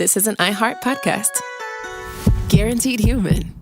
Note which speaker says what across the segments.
Speaker 1: this is an iHeart podcast. Guaranteed human.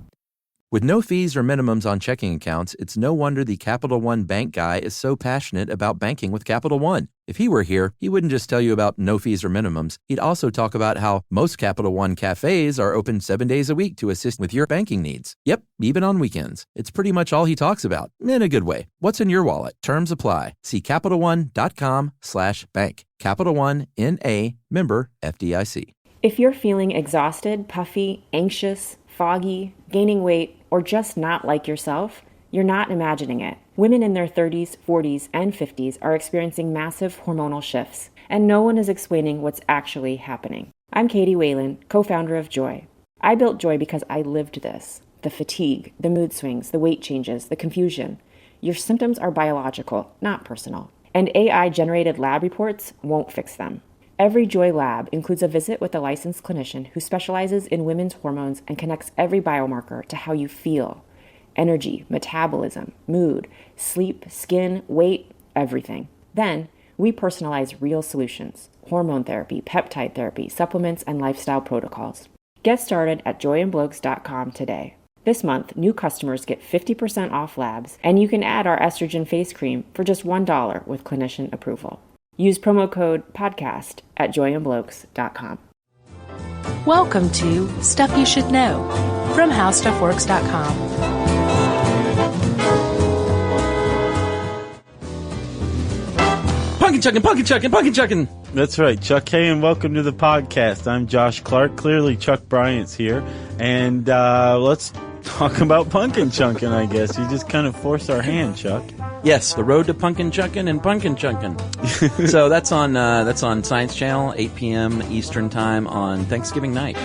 Speaker 2: With no fees or minimums on checking accounts, it's no wonder the Capital One bank guy is so passionate about banking with Capital One. If he were here, he wouldn't just tell you about no fees or minimums. He'd also talk about how most Capital One cafes are open 7 days a week to assist with your banking needs. Yep, even on weekends. It's pretty much all he talks about, in a good way. What's in your wallet? Terms apply. See CapitalOne.com/bank. Capital One, N.A., member FDIC.
Speaker 3: If you're feeling exhausted, puffy, anxious, foggy, gaining weight, or just not like yourself, you're not imagining it. Women in their 30s, 40s, and 50s are experiencing massive hormonal shifts, and no one is explaining what's actually happening. I'm Katie Whalen, co-founder of Joy. I built Joy because I lived this. The fatigue, the mood swings, the weight changes, the confusion. Your symptoms are biological, not personal. And AI-generated lab reports won't fix them. Every Joy lab includes a visit with a licensed clinician who specializes in women's hormones and connects every biomarker to how you feel. Energy, metabolism, mood, sleep, skin, weight, everything. Then, we personalize real solutions: hormone therapy, peptide therapy, supplements, and lifestyle protocols. Get started at joyandblokes.com today. This month, new customers get 50% off labs, and you can add our estrogen face cream for just $1 with clinician approval. Use promo code PODCAST at joyandblokes.com.
Speaker 4: Welcome to Stuff You Should Know from HowStuffWorks.com.
Speaker 2: Pumpkin chucking.
Speaker 5: That's right, Chuck. Hey, and welcome to the podcast. I'm Josh Clark. Clearly, Chuck Bryant's here. And let's talk about pumpkin chunking, I guess. You just kind of forced our hand, Chuck.
Speaker 2: Yes, the road to pumpkin chucking and pumpkin chunking. So that's on Science Channel, 8 p.m. Eastern Time on Thanksgiving night.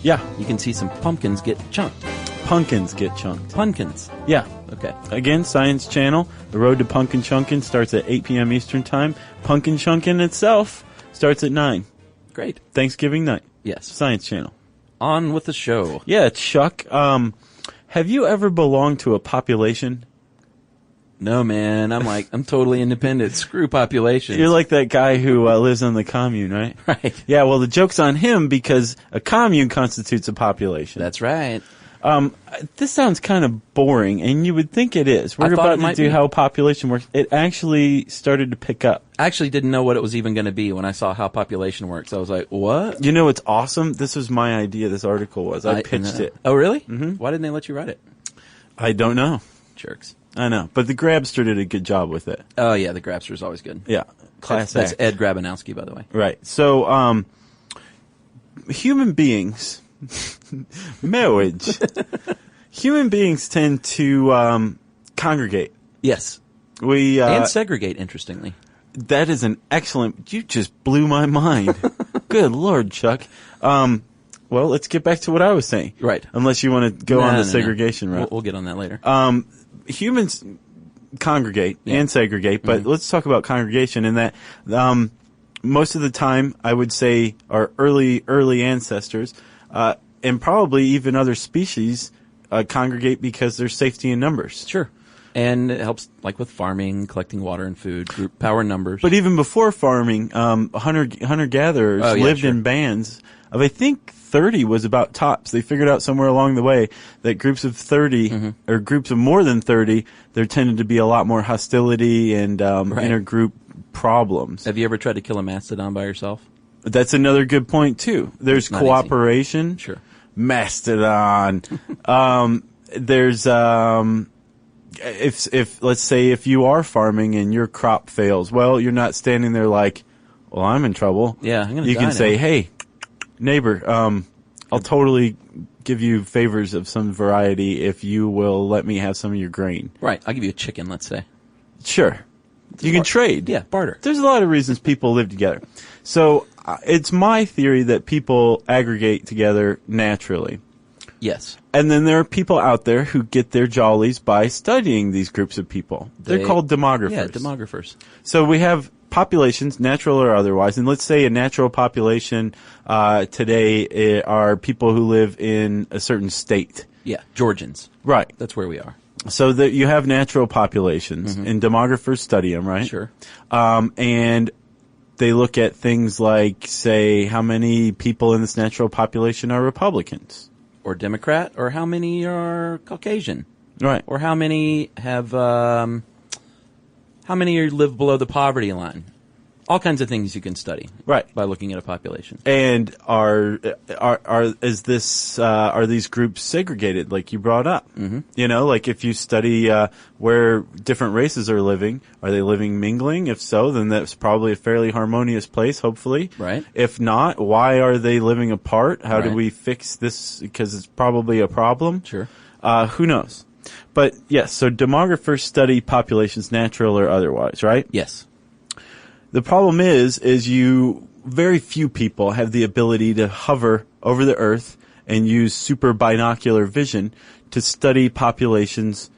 Speaker 5: Yeah.
Speaker 2: You can see some pumpkins get chunked.
Speaker 5: Pumpkins get chunked.
Speaker 2: Pumpkins.
Speaker 5: Yeah.
Speaker 2: Okay.
Speaker 5: Again, Science Channel, the road to pumpkin chunking starts at 8 p.m. Eastern Time. Pumpkin chunking itself starts at 9.
Speaker 2: Great.
Speaker 5: Thanksgiving night.
Speaker 2: Yes.
Speaker 5: Science Channel.
Speaker 2: On with the show.
Speaker 5: Yeah, Chuck. Have you ever belonged to a population?
Speaker 2: No, man. I'm totally independent. Screw populations.
Speaker 5: You're like that guy who lives on the commune, right?
Speaker 2: Right.
Speaker 5: Yeah, well, the joke's on him because a commune constitutes a population.
Speaker 2: That's right.
Speaker 5: This sounds kind of boring, and you would think it is. We're about to do how population works. It actually started to pick up.
Speaker 2: I actually didn't know what it was even going to be when I saw how population works. I was like, what?
Speaker 5: You know what's awesome? This was my idea, this article was. I pitched it.
Speaker 2: Oh, really?
Speaker 5: Mm-hmm.
Speaker 2: Why didn't they let you write it?
Speaker 5: I don't know.
Speaker 2: Jerks.
Speaker 5: I know. But the Grabster did a good job with it.
Speaker 2: Oh, yeah, the Grabster is always good.
Speaker 5: Yeah. Class
Speaker 2: That's
Speaker 5: act.
Speaker 2: Ed Grabanowski, by the way.
Speaker 5: Right. So, human beings, marriage, human beings tend to congregate.
Speaker 2: Yes. And segregate, interestingly.
Speaker 5: That is an excellent... You just blew my mind. Good Lord, Chuck. Well, let's get back to what I was saying.
Speaker 2: Right.
Speaker 5: Unless you want to go on the segregation route.
Speaker 2: We'll get on that later.
Speaker 5: Humans congregate and segregate, but let's talk about congregation in that most of the time, I would say our early ancestors and probably even other species congregate because there's safety in numbers.
Speaker 2: Sure. And it helps, like with farming, collecting water and food, group power numbers.
Speaker 5: But even before farming, hunter-gatherers lived in bands of, I think, 30 was about tops. They figured out somewhere along the way that groups of 30 or groups of more than 30, there tended to be a lot more hostility and intergroup problems.
Speaker 2: Have you ever tried to kill a mastodon by yourself?
Speaker 5: That's another good point, too. There's cooperation.
Speaker 2: Easy. Sure.
Speaker 5: Mastodon. There's... If let's say if you are farming and your crop fails, well, you're not standing there like, well, I'm in trouble.
Speaker 2: Yeah, I'm gonna
Speaker 5: You
Speaker 2: die
Speaker 5: can say,
Speaker 2: now.
Speaker 5: hey, neighbor, I'll totally give you favors of some variety if you will let me have some of your grain.
Speaker 2: Right. I'll give you a chicken, let's say.
Speaker 5: Sure. You can trade.
Speaker 2: Yeah, barter.
Speaker 5: There's a lot of reasons people live together. So it's my theory that people aggregate together naturally.
Speaker 2: Yes.
Speaker 5: And then there are people out there who get their jollies by studying these groups of people. They're called demographers.
Speaker 2: Yeah, demographers.
Speaker 5: So we have populations, natural or otherwise, and let's say a natural population today are people who live in a certain state.
Speaker 2: Yeah, Georgians.
Speaker 5: Right.
Speaker 2: That's where we are.
Speaker 5: So that you have natural populations, and demographers study them, right?
Speaker 2: Sure.
Speaker 5: And they look at things like, say, how many people in this natural population are Republicans.
Speaker 2: Or Democrat, or how many are Caucasian.
Speaker 5: Right.
Speaker 2: Or how many have, how many live below the poverty line. All kinds of things you can study.
Speaker 5: Right.
Speaker 2: By looking at a population.
Speaker 5: And are these groups segregated, like you brought up? Mm-hmm. You know, like if you study where different races are living, are they living mingling? If so, then that's probably a fairly harmonious place, hopefully.
Speaker 2: Right.
Speaker 5: If not, why are they living apart? How do
Speaker 2: Right.
Speaker 5: we fix this? Because it's probably a problem.
Speaker 2: Sure.
Speaker 5: Who knows? But yes, so demographers study populations, natural or otherwise, right?
Speaker 2: Yes.
Speaker 5: The problem is very few people have the ability to hover over the earth and use super binocular vision to study populations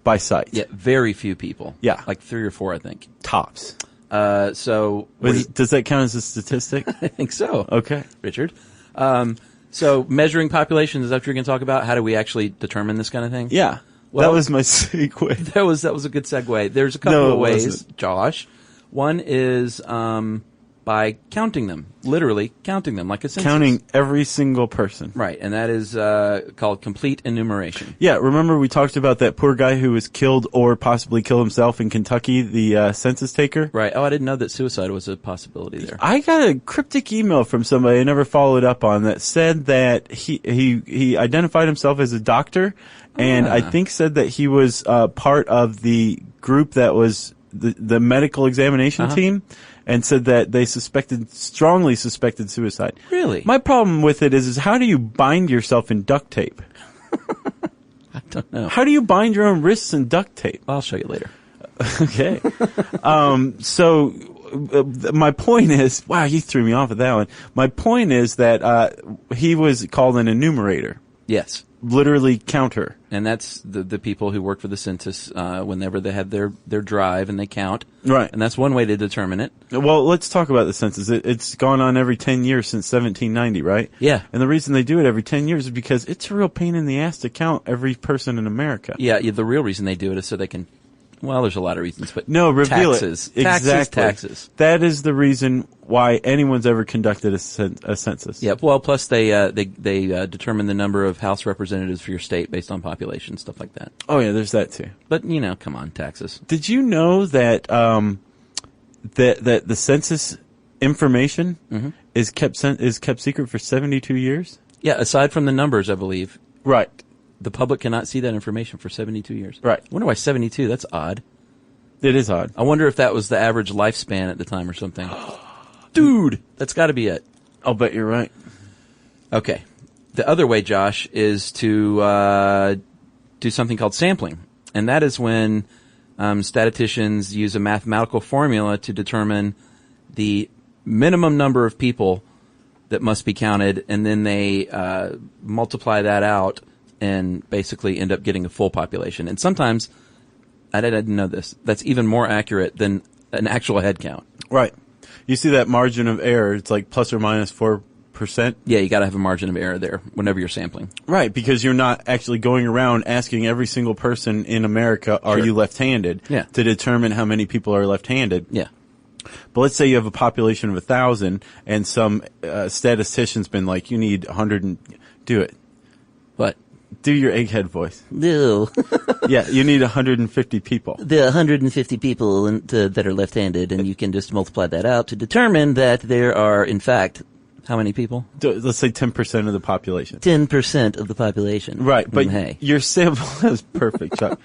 Speaker 5: by sight.
Speaker 2: Yeah, very few people.
Speaker 5: Yeah.
Speaker 2: Like 3 or 4, I think.
Speaker 5: Tops.
Speaker 2: Does
Speaker 5: Does that count as a statistic?
Speaker 2: I think so.
Speaker 5: Okay.
Speaker 2: Richard. So measuring populations, is that what you're going to talk about? How do we actually determine this kind of thing?
Speaker 5: Yeah.
Speaker 2: Well,
Speaker 5: that was my segue.
Speaker 2: That was a good segue. There's a couple of ways,
Speaker 5: wasn't.
Speaker 2: Josh. One is by counting them, literally counting them like a census.
Speaker 5: Counting every single person.
Speaker 2: Right, and that is called complete enumeration.
Speaker 5: Yeah, remember we talked about that poor guy who was killed or possibly killed himself in Kentucky, the census taker?
Speaker 2: Right. Oh, I didn't know that suicide was a possibility there.
Speaker 5: I got a cryptic email from somebody I never followed up on that said that he identified himself as a doctor, and I think said that he was part of the group that was the medical examination team, and said that they strongly suspected suicide.
Speaker 2: Really?
Speaker 5: My problem with it is how do you bind yourself in duct tape?
Speaker 2: I don't know.
Speaker 5: How do you bind your own wrists in duct tape?
Speaker 2: I'll show you later.
Speaker 5: Okay. My point is, wow, you threw me off at that one. My point is that he was called an enumerator.
Speaker 2: Yes.
Speaker 5: Literally counter.
Speaker 2: And that's the people who work for the census whenever they have their drive and they count.
Speaker 5: Right.
Speaker 2: And that's one way to determine it.
Speaker 5: Well, let's talk about the census. It's gone on every 10 years since 1790, right?
Speaker 2: Yeah.
Speaker 5: And the reason they do it every 10 years is because it's a real pain in the ass to count every person in America.
Speaker 2: Yeah, the real reason they do it is so they can, well, there's a lot of reasons, but
Speaker 5: no, reveal
Speaker 2: taxes.
Speaker 5: It. Exactly.
Speaker 2: Taxes.
Speaker 5: That is the reason why anyone's ever conducted a census.
Speaker 2: Yeah, well, plus they determine the number of House representatives for your state based on population, stuff like that.
Speaker 5: Oh yeah, there's that too.
Speaker 2: But, come on, taxes.
Speaker 5: Did you know that that the census information is kept secret for 72 years?
Speaker 2: Yeah, aside from the numbers, I believe.
Speaker 5: Right.
Speaker 2: The public cannot see that information for 72 years.
Speaker 5: Right.
Speaker 2: I wonder why 72. That's odd.
Speaker 5: It is odd.
Speaker 2: I wonder if that was the average lifespan at the time or something. Dude, that's got to be it.
Speaker 5: I'll bet you're right.
Speaker 2: Okay. The other way, Josh, is to do something called sampling. And that is when statisticians use a mathematical formula to determine the minimum number of people that must be counted, and then they multiply that out and basically end up getting a full population. And sometimes, I didn't know this, that's even more accurate than an actual head count.
Speaker 5: Right. You see that margin of error, it's like plus or minus 4%.
Speaker 2: Yeah, you got to have a margin of error there whenever you're sampling.
Speaker 5: Right, because you're not actually going around asking every single person in America, are you left-handed?
Speaker 2: Yeah.
Speaker 5: To determine how many people are left-handed.
Speaker 2: Yeah.
Speaker 5: But let's say you have a population of 1,000 and some statistician's been like, you need 100 and do it.
Speaker 2: What?
Speaker 5: Do your egghead voice.
Speaker 2: No.
Speaker 5: Yeah, you need 150 people.
Speaker 2: There are 150 people that are left-handed, and you can just multiply that out to determine that there are, in fact, how many people?
Speaker 5: Let's say 10% of the population.
Speaker 2: 10% of the population.
Speaker 5: Right, but
Speaker 2: hey.
Speaker 5: Your sample is perfect, Chuck.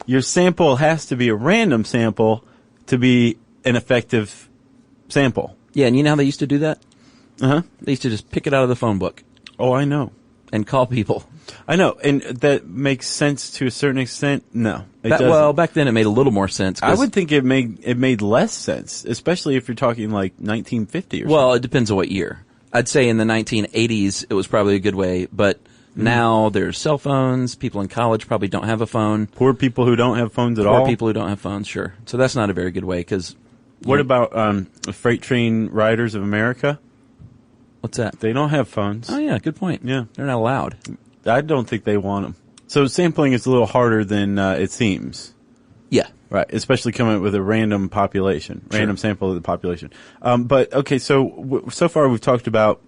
Speaker 5: Your sample has to be a random sample to be an effective sample.
Speaker 2: Yeah, and you know how they used to do that?
Speaker 5: Uh-huh.
Speaker 2: They used to just pick it out of the phone book.
Speaker 5: Oh, I know.
Speaker 2: And call people.
Speaker 5: I know, and that makes sense to a certain extent. No, it doesn't.
Speaker 2: Well, back then it made a little more sense.
Speaker 5: I would think it made less sense, especially if you're talking like 1950 or something.
Speaker 2: Well, it depends on what year. I'd say in the 1980s it was probably a good way, but now there's cell phones. People in college probably don't have a phone.
Speaker 5: Poor people who don't have phones at all.
Speaker 2: Poor people who don't have phones, sure. So that's not a very good way because.
Speaker 5: What about freight train riders of America?
Speaker 2: What's that?
Speaker 5: They don't have phones.
Speaker 2: Oh yeah, good point.
Speaker 5: Yeah,
Speaker 2: they're not allowed.
Speaker 5: I don't think they want them. So sampling is a little harder than it seems.
Speaker 2: Yeah.
Speaker 5: Right, especially coming up with a random population, random sample of the population. But, okay, so far we've talked about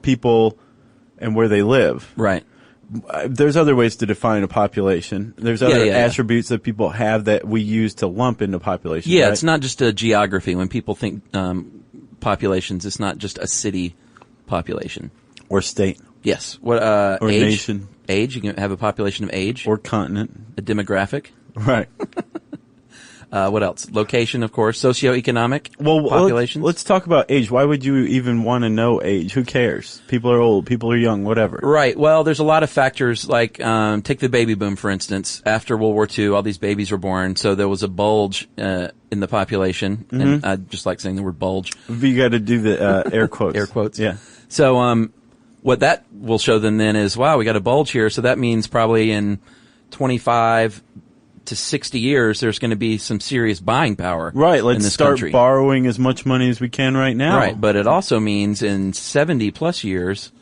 Speaker 5: people and where they live.
Speaker 2: Right.
Speaker 5: There's other ways to define a population. There's other attributes that people have that we use to lump into population.
Speaker 2: Yeah,
Speaker 5: right?
Speaker 2: It's not just a geography. When people think populations, it's not just a city population.
Speaker 5: Or state.
Speaker 2: Yes. What?
Speaker 5: Or
Speaker 2: age?
Speaker 5: nation.
Speaker 2: Age. You can have a population of age.
Speaker 5: Or continent.
Speaker 2: A demographic.
Speaker 5: Right.
Speaker 2: What else? Location, of course. Socioeconomic populations.
Speaker 5: Let's talk about age. Why would you even want to know age? Who cares? People are old. People are young. Whatever.
Speaker 2: Right. Well, there's a lot of factors. Like take the baby boom, for instance. After World War II, all these babies were born, so there was a bulge in the population. Mm-hmm. And I just like saying the word bulge.
Speaker 5: You got to do the air quotes.
Speaker 2: Air quotes.
Speaker 5: Yeah.
Speaker 2: So what that will show them then is, wow, we got a bulge here. So that means probably in 25 to 60 years, there's going to be some serious buying power.
Speaker 5: Right. Let's
Speaker 2: in this
Speaker 5: start
Speaker 2: country.
Speaker 5: Borrowing as much money as we can right now.
Speaker 2: Right. But it also means in 70 plus years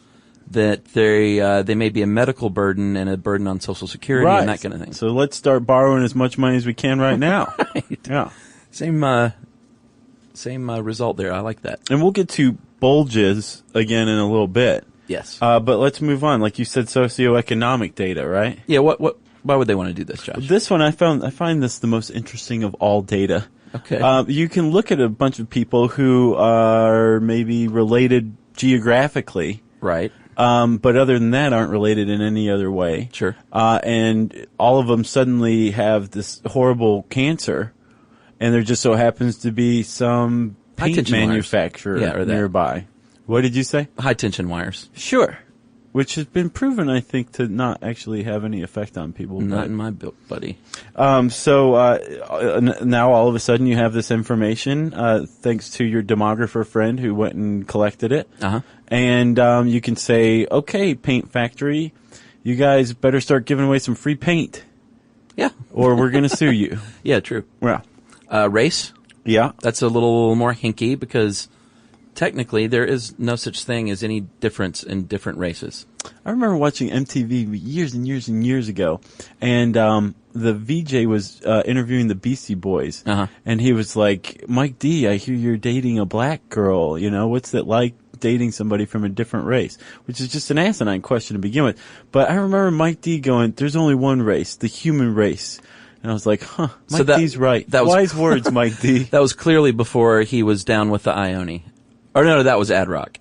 Speaker 2: that they may be a medical burden and a burden on Social Security and that kind of thing.
Speaker 5: So let's start borrowing as much money as we can right now.
Speaker 2: Right.
Speaker 5: Yeah.
Speaker 2: Same result there. I like that.
Speaker 5: And we'll get to bulges again in a little bit.
Speaker 2: Yes.
Speaker 5: But let's move on. Like you said, socioeconomic data, right?
Speaker 2: Yeah. Why would they want to do this, Josh?
Speaker 5: This one I find this the most interesting of all data.
Speaker 2: Okay.
Speaker 5: You can look at a bunch of people who are maybe related geographically.
Speaker 2: Right.
Speaker 5: But other than that, aren't related in any other way.
Speaker 2: Sure.
Speaker 5: And all of them suddenly have this horrible cancer, and there just so happens to be some paint manufacturer nearby. What did you say?
Speaker 2: High tension wires.
Speaker 5: Sure. Which has been proven, I think, to not actually have any effect on people.
Speaker 2: Not in my book, buddy.
Speaker 5: So now all of a sudden you have this information, thanks to your demographer friend who went and collected it.
Speaker 2: Uh-huh.
Speaker 5: And you can say, okay, paint factory, you guys better start giving away some free paint.
Speaker 2: Yeah.
Speaker 5: Or we're going to sue you.
Speaker 2: Yeah, true.
Speaker 5: Yeah.
Speaker 2: Race.
Speaker 5: Yeah.
Speaker 2: That's a little more hinky because technically there is no such thing as any difference in different races.
Speaker 5: I remember watching MTV years and years and years ago, and the VJ was interviewing the Beastie Boys, and he was like, Mike D, I hear you're dating a black girl, what's it like dating somebody from a different race? Which is just an asinine question to begin with. But I remember Mike D going, there's only one race, the human race. And I was like, Mike D's right. That was wise words, Mike D.
Speaker 2: That was clearly before he was down with the Ione. Or no, that was Ad Rock.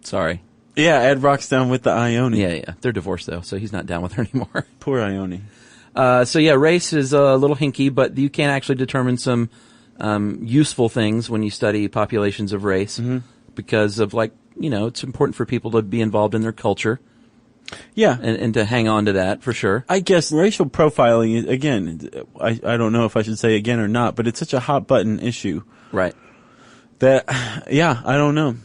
Speaker 2: Sorry.
Speaker 5: Yeah, Ad Rock's down with the Ione.
Speaker 2: Yeah. They're divorced, though, so he's not down with her anymore.
Speaker 5: Poor Ione.
Speaker 2: So, race is a little hinky, but you can actually determine some useful things when you study populations of race because of, it's important for people to be involved in their culture.
Speaker 5: Yeah.
Speaker 2: And to hang on to that, for sure.
Speaker 5: I guess racial profiling, again, I don't know if I should say again or not, but it's such a hot-button issue.
Speaker 2: Right.
Speaker 5: That, I don't know.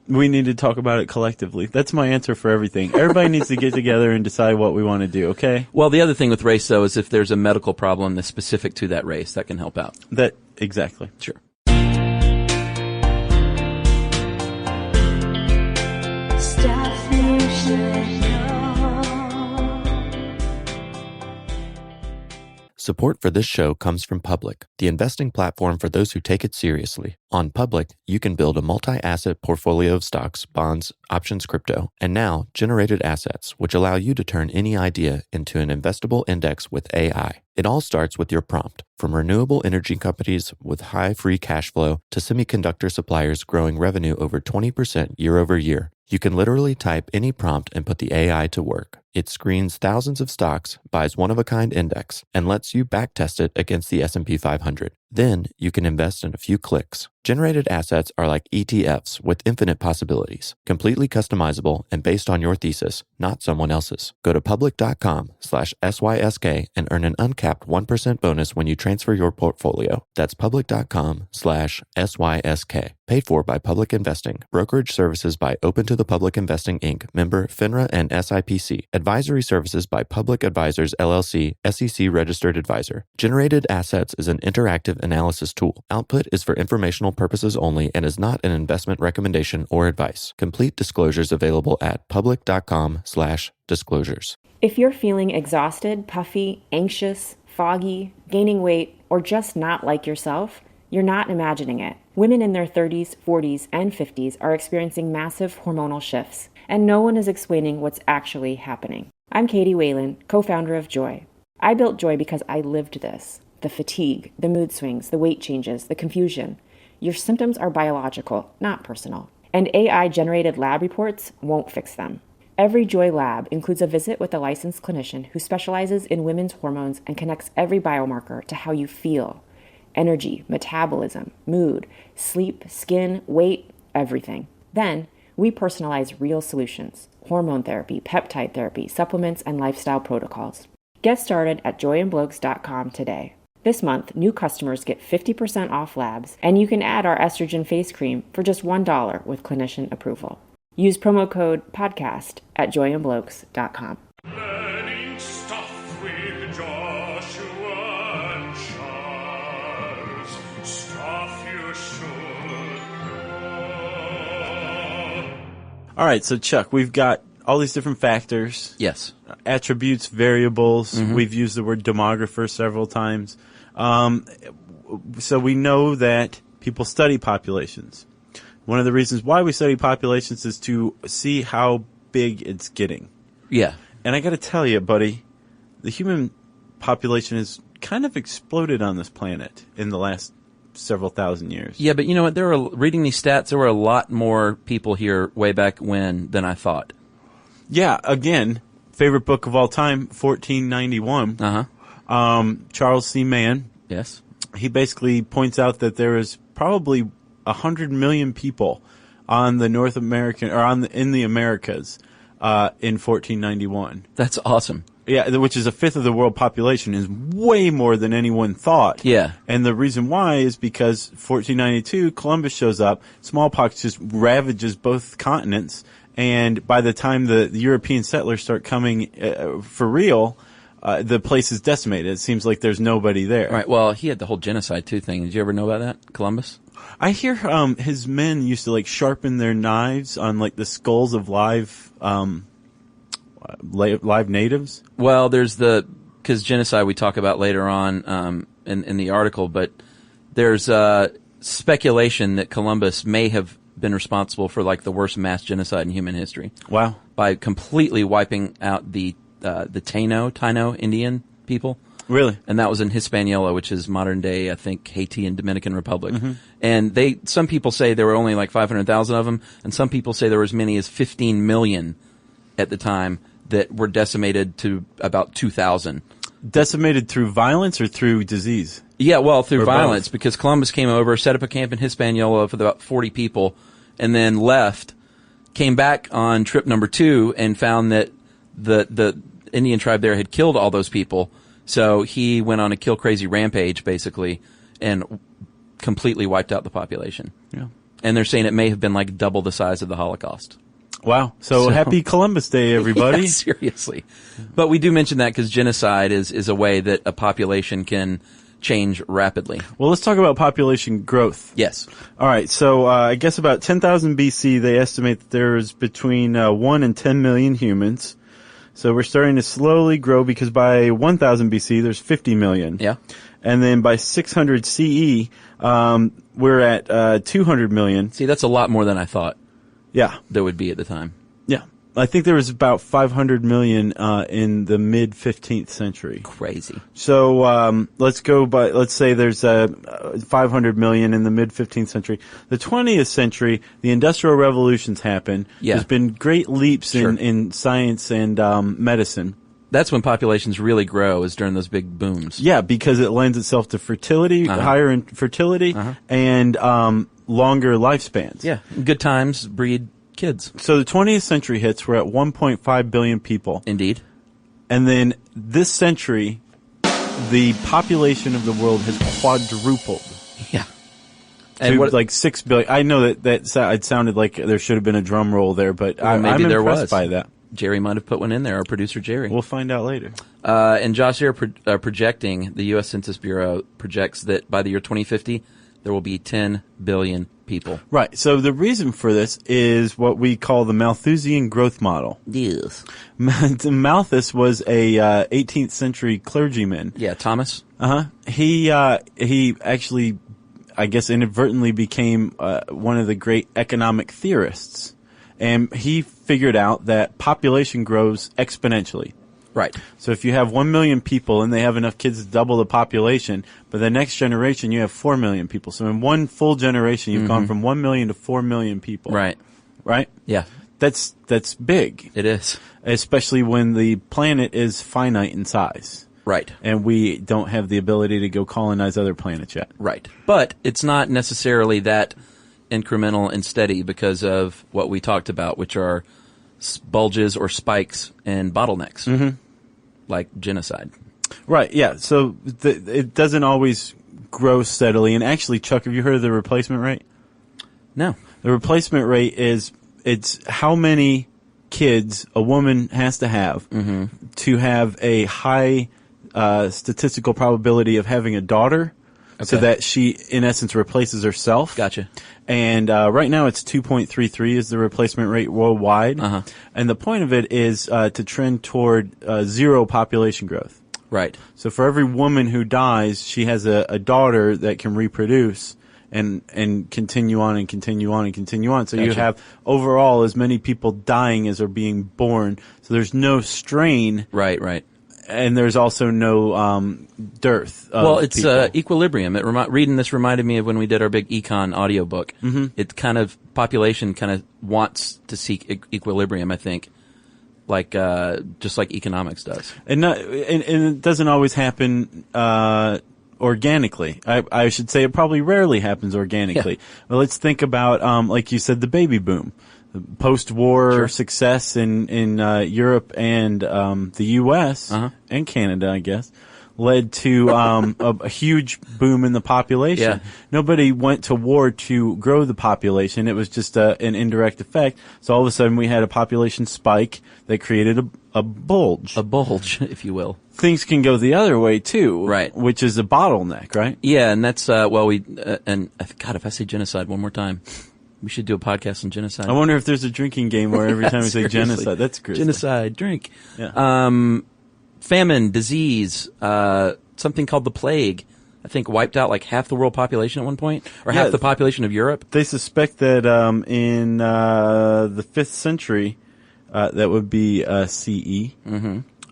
Speaker 5: We need to talk about it collectively. That's my answer for everything. Everybody needs to get together and decide what we want to do, okay?
Speaker 2: Well, the other thing with race, though, is if there's a medical problem that's specific to that race, that can help out.
Speaker 5: Exactly.
Speaker 2: Sure.
Speaker 6: Stuff you should know.
Speaker 7: Support for this show comes from Public, the investing platform for those who take it seriously. On Public, you can build a multi-asset portfolio of stocks, bonds, options, crypto, and now generated assets, which allow you to turn any idea into an investable index with AI. It all starts with your prompt, from renewable energy companies with high free cash flow to semiconductor suppliers growing revenue over 20% year over year. You can literally type any prompt and put the AI to work. It screens thousands of stocks, buys one-of-a-kind index, and lets you backtest it against the S&P 500. Then you can invest in a few clicks. Generated assets are like ETFs with infinite possibilities, completely customizable and based on your thesis, not someone else's. Go to public.com/SYSK and earn an uncapped 1% bonus when you transfer your portfolio. That's public.com/SYSK. Paid for by Public Investing. Brokerage services by Open to the Public Investing, Inc., member FINRA and SIPC. Advisory services by Public Advisors, LLC, SEC registered advisor. Generated Assets is an interactive analysis tool. Output is for informational purposes only and is not an investment recommendation or advice. Complete disclosures available at public.com/disclosures.
Speaker 3: If you're feeling exhausted, puffy, anxious, foggy, gaining weight, or just not like yourself, you're not imagining it. Women in their 30s, 40s, and 50s are experiencing massive hormonal shifts, and no one is explaining what's actually happening. I'm Katie Whalen, co-founder of Joy. I built Joy because I lived this. The fatigue, the mood swings, the weight changes, the confusion. Your symptoms are biological, not personal. And AI-generated lab reports won't fix them. Every Joy lab includes a visit with a licensed clinician who specializes in women's hormones and connects every biomarker to how you feel. Energy, metabolism, mood, sleep, skin, weight, everything. Then, we personalize real solutions: hormone therapy, peptide therapy, supplements, and lifestyle protocols. Get started at joyandblokes.com today. This month, new customers get 50% off labs, and you can add our estrogen face cream for just $1 with clinician approval. Use promo code PODCAST at joyandblokes.com.
Speaker 8: Learning stuff with Joshua and Charles. Stuff you should know.
Speaker 5: All right, so Chuck, we've got all these different factors.
Speaker 2: Yes.
Speaker 5: Attributes, variables. We've used the word demographer several times. So we know that people study populations. One of the reasons why we study populations is to see how big it's getting.
Speaker 2: Yeah.
Speaker 5: And I got to tell you, buddy, the human population has kind of exploded on this planet in the last several thousand years.
Speaker 2: Yeah, but you know what? Reading these stats, there were a lot more people here way back when than I thought.
Speaker 5: Yeah, again, favorite book of all time, 1491. Charles C. Mann.
Speaker 2: Yes.
Speaker 5: He basically points out that there is probably 100 million people on the North American or in the Americas in 1491.
Speaker 2: That's awesome.
Speaker 5: Yeah, which is a fifth of the world population, is way more than anyone thought.
Speaker 2: Yeah.
Speaker 5: And the reason why is because 1492, Columbus shows up, smallpox just ravages both continents, and by the time the European settlers start coming for real, the place is decimated. It seems like there's nobody there.
Speaker 2: Right. Well, he had the whole genocide too thing. Did you ever know about that, Columbus?
Speaker 5: I hear his men used to like sharpen their knives on like the skulls of live natives.
Speaker 2: Well, there's because genocide we talk about later on in the article, but there's speculation that Columbus may have been responsible for like the worst mass genocide in human history.
Speaker 5: Wow.
Speaker 2: By completely wiping out the Taino Indian people.
Speaker 5: Really?
Speaker 2: And that was in Hispaniola, which is modern day, I think, Haiti and Dominican Republic. And some people say there were only like 500,000 of them, and some people say there were as many as 15 million at the time that were decimated to about 2,000.
Speaker 5: Decimated through violence or through disease?
Speaker 2: Yeah, well, through
Speaker 5: Or
Speaker 2: violence,
Speaker 5: both?
Speaker 2: because Columbus came over, set up a camp in Hispaniola with about 40 people, and then left, came back on trip number 2, and found that the Indian tribe there had killed all those people. So he went on a kill crazy rampage, basically, and completely wiped out the population.
Speaker 5: Yeah.
Speaker 2: And they're saying it may have been like double the size of the Holocaust.
Speaker 5: Wow. So happy Columbus Day, everybody.
Speaker 2: Yeah, seriously. But we do mention that because genocide is a way that a population can change rapidly.
Speaker 5: Well, let's talk about population growth.
Speaker 2: Yes.
Speaker 5: All right. So I guess about 10,000 BC, they estimate that there's between 1 and 10 million humans. So we're starting to slowly grow because by 1000 BC, there's 50 million.
Speaker 2: Yeah.
Speaker 5: And then by 600 CE, we're at 200 million.
Speaker 2: See, that's a lot more than I thought
Speaker 5: Yeah.
Speaker 2: there would be at the time.
Speaker 5: Yeah. I think there was about 500 million in the mid-15th century.
Speaker 2: Crazy.
Speaker 5: So let's say there's 500 million in the mid-15th century. The 20th century, the Industrial Revolutions happen.
Speaker 2: Yeah.
Speaker 5: There's been great leaps
Speaker 2: Sure.
Speaker 5: in science and medicine.
Speaker 2: That's when populations really grow, is during those big booms.
Speaker 5: Yeah, because it lends itself to fertility, higher in fertility, and longer lifespans.
Speaker 2: Yeah. Good times breed kids.
Speaker 5: So the 20th century hits, we're at 1.5 billion people.
Speaker 2: Indeed.
Speaker 5: And then this century, the population of the world has quadrupled.
Speaker 2: Yeah.
Speaker 5: To like 6 billion. I know that it sounded like there should have been a drum roll there, but
Speaker 2: Well,
Speaker 5: I'm
Speaker 2: there
Speaker 5: impressed
Speaker 2: was.
Speaker 5: by that.
Speaker 2: Jerry might have put one in there, our producer Jerry.
Speaker 5: We'll find out later.
Speaker 2: And Josh, they're projecting, the U.S. Census Bureau projects that by the year 2050, there will be 10 billion people.
Speaker 5: Right. So the reason for this is what we call the Malthusian growth model.
Speaker 2: Yes.
Speaker 5: Malthus was a 18th century clergyman.
Speaker 2: Yeah, Thomas.
Speaker 5: He actually, I guess, inadvertently became one of the great economic theorists, and he figured out that population grows exponentially.
Speaker 2: Right.
Speaker 5: So if you have 1 million people and they have enough kids to double the population, but the next generation you have 4 million people. So in one full generation you've gone from 1 million to 4 million people.
Speaker 2: Right.
Speaker 5: Right?
Speaker 2: Yeah.
Speaker 5: That's big.
Speaker 2: It is.
Speaker 5: Especially when the planet is finite in size.
Speaker 2: Right.
Speaker 5: And we don't have the ability to go colonize other planets yet.
Speaker 2: Right. But it's not necessarily that incremental and steady because of what we talked about, which are bulges or spikes and bottlenecks, like genocide. Right,
Speaker 5: yeah. So it doesn't always grow steadily. And actually, Chuck, have you heard of the replacement rate?
Speaker 2: No.
Speaker 5: The replacement rate it's how many kids a woman has to have to have a high statistical probability of having a daughter, so that she, in essence, replaces herself.
Speaker 2: Gotcha.
Speaker 5: And right now it's 2.33 is the replacement rate worldwide. And the point of it is to trend toward zero population growth.
Speaker 2: Right.
Speaker 5: So for every woman who dies, she has a daughter that can reproduce and continue on and continue on and continue on. So you have overall as many people dying as are being born. So there's no strain.
Speaker 2: Right, right.
Speaker 5: And there's also no dearth of
Speaker 2: Well, it's
Speaker 5: people.
Speaker 2: equilibrium. Reading this reminded me of when we did our big econ audiobook. It kind of, population kind of wants to seek equilibrium, I think, like just like economics does.
Speaker 5: And it doesn't always happen organically. I should say it probably rarely happens organically. Yeah. Well, let's think about, like you said, the baby boom. Post-war success in Europe and the U.S. And Canada, I guess, led to a huge boom in the population.
Speaker 2: Yeah.
Speaker 5: Nobody went to war to grow the population. It was just an indirect effect. So all of a sudden we had a population spike that created a bulge.
Speaker 2: A bulge, if you will.
Speaker 5: Things can go the other way too,
Speaker 2: right?
Speaker 5: Which is a bottleneck, right?
Speaker 2: Yeah, and that's and God, if I say genocide one more time. We should do a podcast on genocide.
Speaker 5: I wonder if there's a drinking game where every time we say genocide, that's crazy.
Speaker 2: Genocide, drink.
Speaker 5: Yeah.
Speaker 2: Famine, disease, something called the plague, I think wiped out like half the world population at one point, or half the population of Europe.
Speaker 5: They suspect that in the 5th century, that would be CE,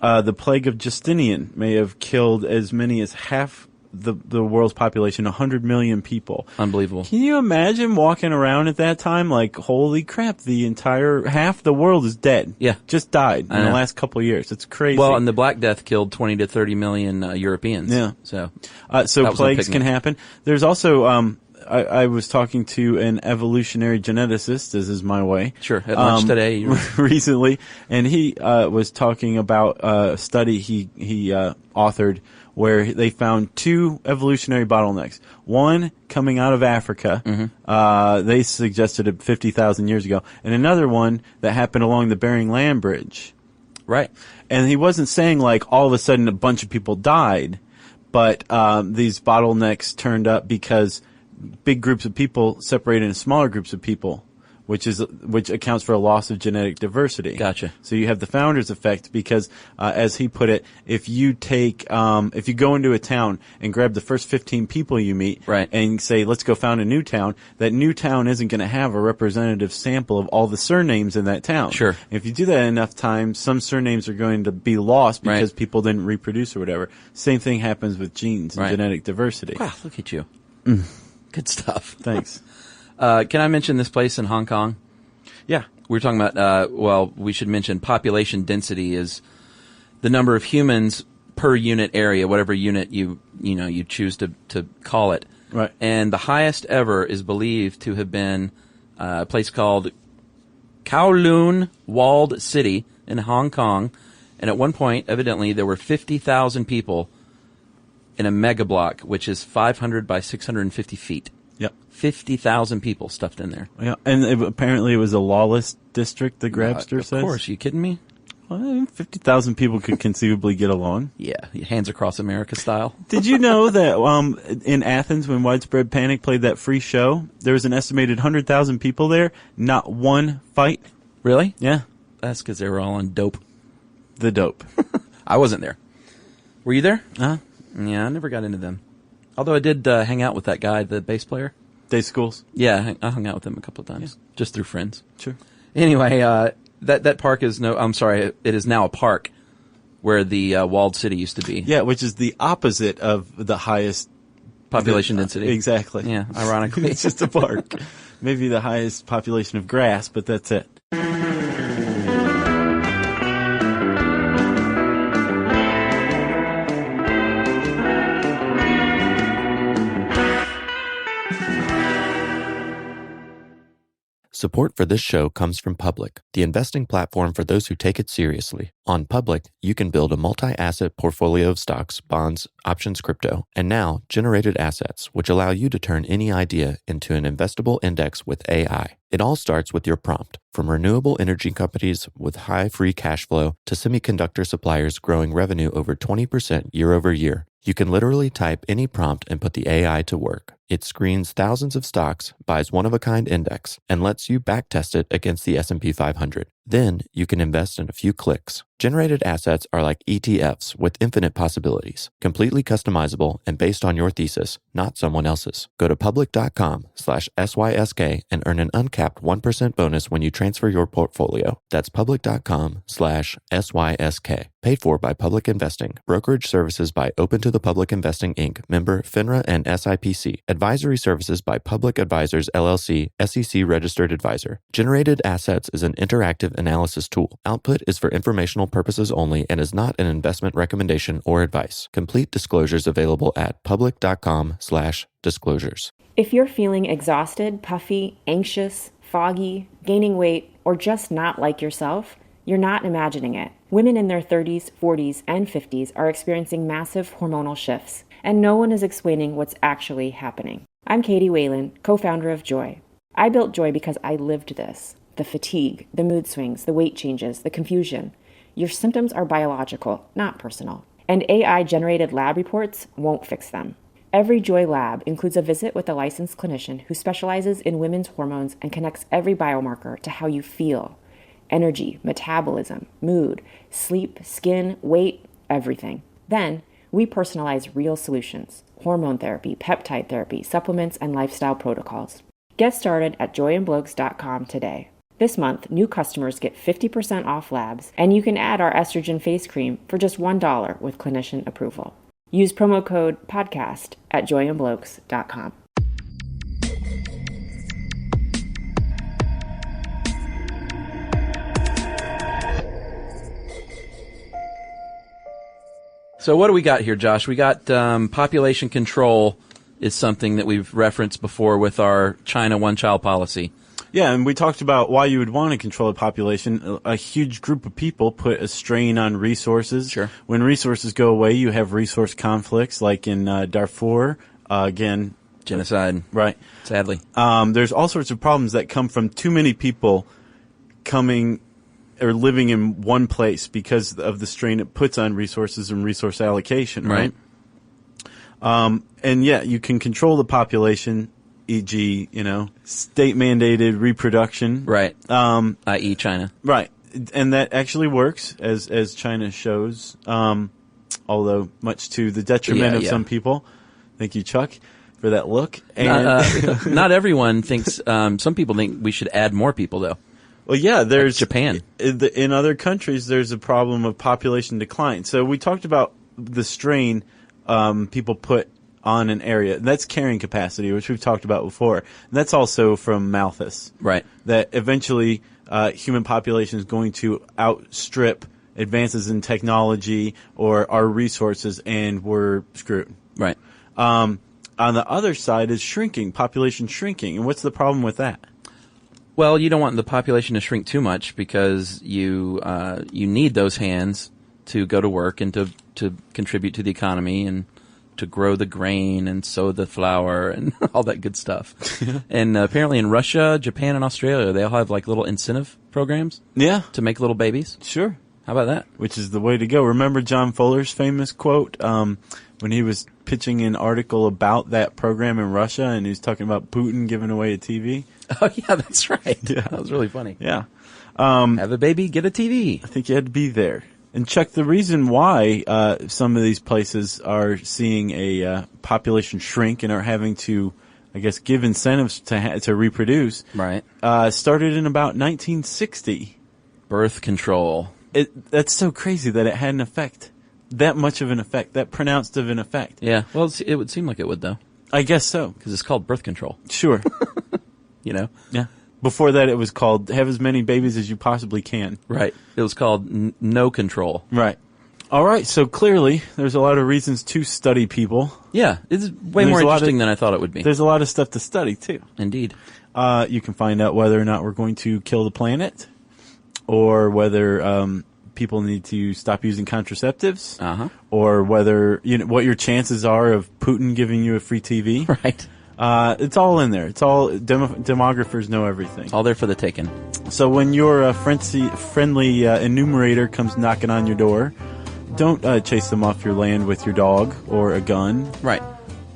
Speaker 5: the plague of Justinian may have killed as many as half the world's population, 100 million people.
Speaker 2: Unbelievable.
Speaker 5: Can you imagine walking around at that time like, holy crap, the entire half the world is dead.
Speaker 2: Yeah.
Speaker 5: Just died in the last couple of years. It's crazy.
Speaker 2: Well, and the Black Death killed 20 to 30 million Europeans.
Speaker 5: Yeah.
Speaker 2: So
Speaker 5: plagues can happen. There's also, I was talking to an evolutionary geneticist, as is my way.
Speaker 2: Sure, at lunch today.
Speaker 5: Recently, and he was talking about a study he authored where they found 2 evolutionary bottlenecks. One coming out of Africa, they suggested it 50,000 years ago, and another one that happened along the Bering Land Bridge.
Speaker 2: Right.
Speaker 5: And he wasn't saying like all of a sudden a bunch of people died, but these bottlenecks turned up because big groups of people separated into smaller groups of people, which accounts for a loss of genetic diversity.
Speaker 2: Gotcha.
Speaker 5: So you have the founder's effect because, as he put it, if you go into a town and grab the first 15 people you meet,
Speaker 2: right,
Speaker 5: and say, let's go found a new town, that new town isn't going to have a representative sample of all the surnames in that town.
Speaker 2: Sure.
Speaker 5: If you do that enough times, some surnames are going to be lost because people didn't reproduce or whatever. Same thing happens with genes and genetic diversity.
Speaker 2: Wow, look at you. Good stuff.
Speaker 5: Thanks.
Speaker 2: Can I mention this place in Hong Kong?
Speaker 5: Yeah.
Speaker 2: We were talking about, we should mention population density is the number of humans per unit area, whatever unit you choose to call it.
Speaker 5: Right.
Speaker 2: And the highest ever is believed to have been a place called Kowloon Walled City in Hong Kong. And at one point, evidently, there were 50,000 people in a mega block, which is 500 by 650 feet.
Speaker 5: Yep.
Speaker 2: 50,000 people stuffed in there.
Speaker 5: Yeah, and apparently it was a lawless district, the Grabster says.
Speaker 2: Of course. Are you kidding me?
Speaker 5: Well, 50,000 people could conceivably get along.
Speaker 2: Yeah, hands across America style.
Speaker 5: Did you know that in Athens, when Widespread Panic played that free show, there was an estimated 100,000 people there, not one fight?
Speaker 2: Really?
Speaker 5: Yeah.
Speaker 2: That's because they were all on dope.
Speaker 5: The dope.
Speaker 2: I wasn't there. Were you there?
Speaker 5: Uh-huh.
Speaker 2: Yeah, I never got into them. Although I did hang out with that guy, the bass player.
Speaker 5: Day schools?
Speaker 2: Yeah, I hung out with him a couple of times, just through friends.
Speaker 5: Sure.
Speaker 2: Anyway, that park is it is now a park where the walled city used to be.
Speaker 5: Yeah, which is the opposite of the highest
Speaker 2: population density.
Speaker 5: Exactly.
Speaker 2: Yeah, ironically.
Speaker 5: It's just a park. Maybe the highest population of grass, but that's it.
Speaker 7: Support for this show comes from Public, the investing platform for those who take it seriously. On Public, you can build a multi-asset portfolio of stocks, bonds, options, crypto, and now generated assets, which allow you to turn any idea into an investable index with AI. It all starts with your prompt, from renewable energy companies with high free cash flow to semiconductor suppliers growing revenue over 20% year over year. You can literally type any prompt and put the AI to work. It screens thousands of stocks, buys one-of-a-kind index, and lets you backtest it against the S&P 500. Then you can invest in a few clicks. Generated assets are like ETFs with infinite possibilities, completely customizable and based on your thesis, not someone else's. Go to public.com/SYSK and earn an uncapped 1% bonus when you transfer your portfolio. That's public.com/SYSK. Paid for by Public Investing. Brokerage services by Open to the Public Investing, Inc., member FINRA and SIPC. Advisory services by Public Advisors, LLC, SEC registered advisor. Generated Assets is an interactive analysis tool. Output is for informational purposes only and is not an investment recommendation or advice. Complete disclosures available at public.com/disclosures.
Speaker 3: If you're feeling exhausted, puffy, anxious, foggy, gaining weight, or just not like yourself, you're not imagining it. Women in their 30s, 40s, and 50s are experiencing massive hormonal shifts, and no one is explaining what's actually happening. I'm Katie Whalen, co-founder of Joy. I built Joy because I lived this. The fatigue, the mood swings, the weight changes, the confusion. Your symptoms are biological, not personal. And AI-generated lab reports won't fix them. Every Joy lab includes a visit with a licensed clinician who specializes in women's hormones and connects every biomarker to how you feel. Energy, metabolism, mood, sleep, skin, weight, everything. Then, we personalize real solutions: hormone therapy, peptide therapy, supplements, and lifestyle protocols. Get started at joyandblokes.com today. This month, new customers get 50% off labs, and you can add our estrogen face cream for just $1 with clinician approval. Use promo code PODCAST at joyandblokes.com.
Speaker 2: So what do we got here, Josh? We got population control is something that we've referenced before with our China one-child policy.
Speaker 5: Yeah, and we talked about why you would want to control a population. A huge group of people put a strain on resources.
Speaker 2: Sure.
Speaker 5: When resources go away, you have resource conflicts, like in Darfur. Again,
Speaker 2: genocide.
Speaker 5: Right.
Speaker 2: Sadly.
Speaker 5: There's all sorts of problems that come from too many people coming or living in one place because of the strain it puts on resources and resource allocation, right? And yeah, you can control the population, e.g., state-mandated reproduction.
Speaker 2: Right. I.e. China.
Speaker 5: Right. And that actually works, as China shows, although much to the detriment of some people. Thank you, Chuck, for that look. And
Speaker 2: not everyone thinks, some people think we should add more people, though.
Speaker 5: Well, yeah, there's
Speaker 2: like Japan.
Speaker 5: In other countries, there's a problem of population decline. So we talked about the strain people put on an area. That's carrying capacity, which we've talked about before. And that's also from Malthus.
Speaker 2: Right.
Speaker 5: That eventually human population is going to outstrip advances in technology or our resources, and we're screwed.
Speaker 2: Right.
Speaker 5: On the other side is shrinking, population shrinking. And what's the problem with that?
Speaker 2: Well, you don't want the population to shrink too much because you need those hands to go to work and to contribute to the economy and to grow the grain and sow the flour and all that good stuff. And apparently in Russia, Japan, and Australia, they all have like little incentive programs.
Speaker 5: Yeah.
Speaker 2: To make little babies.
Speaker 5: Sure.
Speaker 2: How about that?
Speaker 5: Which is the way to go. Remember John Fuller's famous quote when he was pitching an article about that program in Russia, and he was talking about Putin giving away a TV?
Speaker 2: Oh, yeah, that's right.
Speaker 5: Yeah.
Speaker 2: That was really funny.
Speaker 5: Yeah.
Speaker 2: Have a baby, get a TV.
Speaker 5: I think you had to be there. And Chuck, the reason why some of these places are seeing a population shrink and are having to, I guess, give incentives to reproduce,
Speaker 2: right?
Speaker 5: Started in about 1960.
Speaker 2: Birth control.
Speaker 5: That's so crazy that it had an effect. That much of an effect. That pronounced of an effect.
Speaker 2: Yeah. Well, it would seem like it would, though.
Speaker 5: I guess so.
Speaker 2: Because it's called birth control.
Speaker 5: Sure.
Speaker 2: You know?
Speaker 5: Yeah. Before that, it was called have as many babies as you possibly can.
Speaker 2: Right. It was called no control.
Speaker 5: Right. All right. So clearly, there's a lot of reasons to study people.
Speaker 2: Yeah. It's way more interesting than I thought it would be.
Speaker 5: There's a lot of stuff to study, too.
Speaker 2: Indeed.
Speaker 5: You can find out whether or not we're going to kill the planet, or whether people need to stop using contraceptives, or whether what your chances are of Putin giving you a free TV.
Speaker 2: Right.
Speaker 5: It's all in there. It's all demographers know everything.
Speaker 2: All there for the taking. So
Speaker 5: when your friendly enumerator comes knocking on your door, don't chase them off your land with your dog or a gun.
Speaker 2: Right.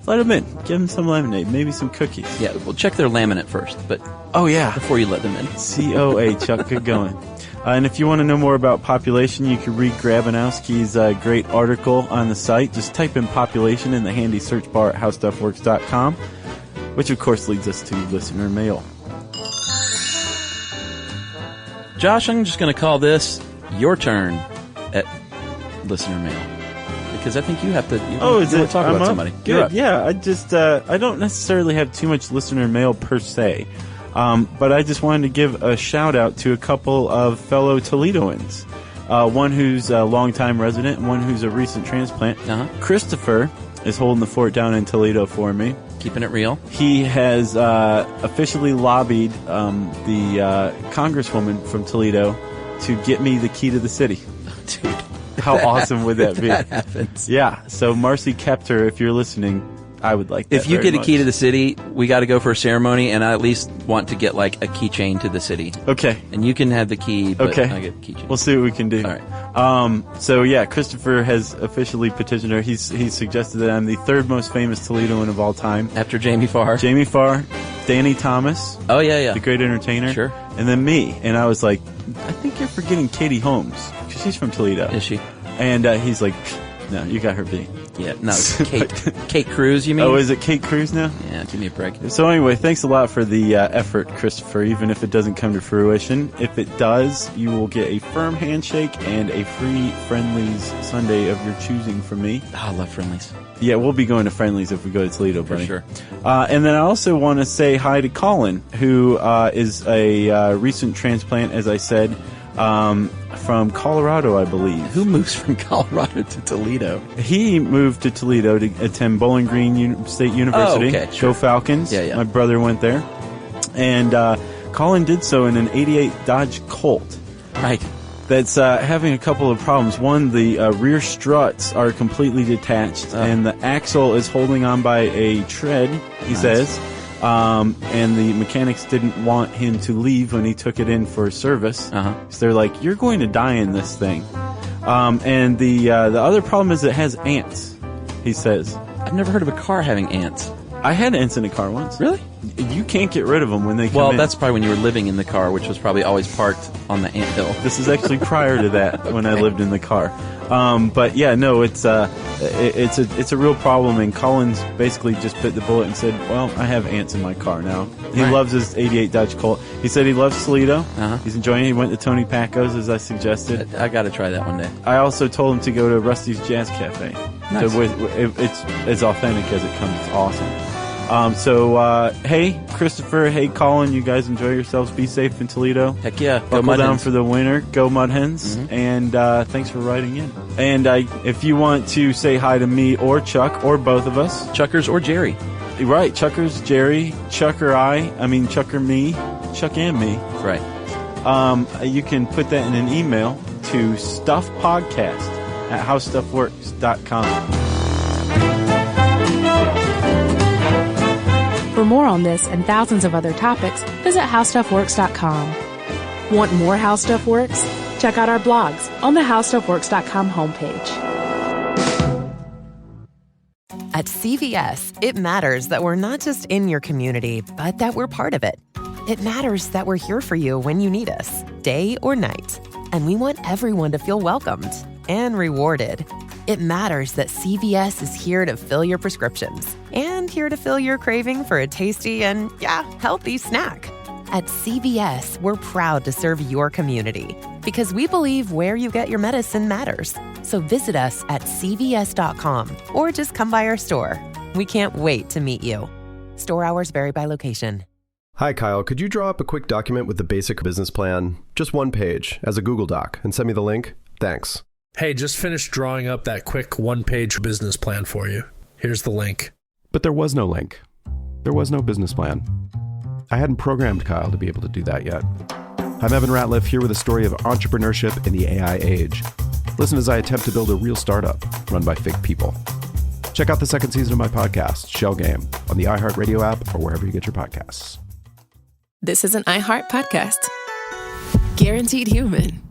Speaker 5: Let them in. Give them some lemonade, maybe some cookies.
Speaker 2: Yeah, well, check their laminate first, but before you let them in.
Speaker 5: COA, Chuck, good going. And if you want to know more about population, you can read Grabanowski's great article on the site. Just type in population in the handy search bar at howstuffworks.com, which of course leads us to listener mail.
Speaker 2: Josh, I'm just going to call this your turn at listener mail. Because I think you have to talk about somebody.
Speaker 5: Good. Yeah, I just I don't necessarily have too much listener mail per se. But I just wanted to give a shout out to a couple of fellow Toledoans. One who's a longtime resident and one who's a recent transplant. Christopher is holding the fort down in Toledo for me.
Speaker 2: Keeping it real.
Speaker 5: He has officially lobbied the Congresswoman from Toledo to get me the key to the city.
Speaker 2: Dude.
Speaker 5: How awesome would that be?
Speaker 2: That happens.
Speaker 5: Yeah. So Marcy Kepter, if you're listening, I would like that.
Speaker 2: If you get a
Speaker 5: much.
Speaker 2: key to the city, we got to go for a ceremony, and I at least want to get like a keychain to the city.
Speaker 5: Okay.
Speaker 2: And you can have the key, but
Speaker 5: okay.
Speaker 2: I get the keychain.
Speaker 5: We'll see what we can do.
Speaker 2: All right.
Speaker 5: So yeah, Christopher has officially petitioned her. He's suggested that I'm the third most famous Toledoan of all time.
Speaker 2: After Jamie Farr.
Speaker 5: Jamie Farr, Danny Thomas.
Speaker 2: Oh, yeah.
Speaker 5: The great entertainer.
Speaker 2: Sure.
Speaker 5: And then me. And I was like, I think you're forgetting Katie Holmes. She's from Toledo.
Speaker 2: Is she?
Speaker 5: And he's like, no, you got her beat.
Speaker 2: Yeah, no, Kate Cruz, you mean?
Speaker 5: Oh, is it Kate Cruz now?
Speaker 2: Yeah, give me a break.
Speaker 5: So anyway, thanks a lot for the effort, Christopher, even if it doesn't come to fruition. If it does, you will get a firm handshake and a free Friendlies Sunday of your choosing from me.
Speaker 2: Oh, I love Friendlies.
Speaker 5: Yeah, we'll be going to Friendlies if we go to Toledo, buddy.
Speaker 2: For sure.
Speaker 5: And then I also want to say hi to Colin, who is a recent transplant, as I said, from Colorado, I believe.
Speaker 2: Who moves from Colorado to Toledo?
Speaker 5: He moved to Toledo to attend Bowling Green State University.
Speaker 2: Oh, okay, sure.
Speaker 5: Go Falcons.
Speaker 2: Yeah.
Speaker 5: My brother went there. And Colin did so in an 88 Dodge Colt.
Speaker 2: Right.
Speaker 5: That's having a couple of problems. One, the rear struts are completely detached, and the axle is holding on by a tread, he says. And the mechanics didn't want him to leave when he took it in for service. So they're like, you're going to die in this thing. And the other problem is it has ants, he says.
Speaker 2: I've never heard of a car having ants.
Speaker 5: I had ants in a car once.
Speaker 2: Really?
Speaker 5: You can't get rid of them when they come in.
Speaker 2: Well, that's probably when you were living in the car, which was probably always parked on the anthill.
Speaker 5: This is actually prior to that, when I lived in the car. But yeah, no, it's a real problem, and Collins basically just bit the bullet and said, well, I have ants in my car now. He loves his 88 Dodge Colt. He said he loves Toledo. He's enjoying it. He went to Tony Pacco's, as I suggested.
Speaker 2: I got to try that one day.
Speaker 5: I also told him to go to Rusty's Jazz Cafe.
Speaker 2: Nice.
Speaker 5: So it's as authentic as it comes. It's awesome. Hey, Christopher, hey, Colin, you guys enjoy yourselves. Be safe in Toledo.
Speaker 2: Heck yeah.
Speaker 5: Buckle
Speaker 2: Go Mud
Speaker 5: down
Speaker 2: Hens.
Speaker 5: for the winter. Go Mud Hens. And thanks for writing in. And if you want to say hi to me or Chuck or both of us.
Speaker 2: Chuckers or Jerry.
Speaker 5: Right. Chuckers, Jerry, Chuck or Chuck or me, Chuck and me.
Speaker 2: Right.
Speaker 5: You can put that in an email to stuffpodcast@howstuffworks.com.
Speaker 4: For more on this and thousands of other topics, visit howstuffworks.com. Want more How Stuff Works? check out our blogs on the howstuffworks.com homepage.
Speaker 9: At CVS, it matters that we're not just in your community, but that we're part of it. It matters that we're here for you when you need us, day or night. And we want everyone to feel welcomed and rewarded. It matters that CVS is here to fill your prescriptions and here to fill your craving for a tasty and, healthy snack. At CVS, we're proud to serve your community because we believe where you get your medicine matters. So visit us at cvs.com or just come by our store. We can't wait to meet you. Store hours vary by location.
Speaker 10: Hi, Kyle. Could you draw up a quick document with the basic business plan, just one page, as a Google Doc, and send me the link? Thanks.
Speaker 11: Hey, just finished drawing up that quick one-page business plan for you. Here's the link.
Speaker 12: But there was no link. There was no business plan. I hadn't programmed Kyle to be able to do that yet. I'm Evan Ratliff, here with a story of entrepreneurship in the AI age. Listen as I attempt to build a real startup run by fake people. Check out the second season of my podcast, Shell Game, on the iHeartRadio app or wherever you get your podcasts.
Speaker 1: This is an iHeart podcast. Guaranteed human.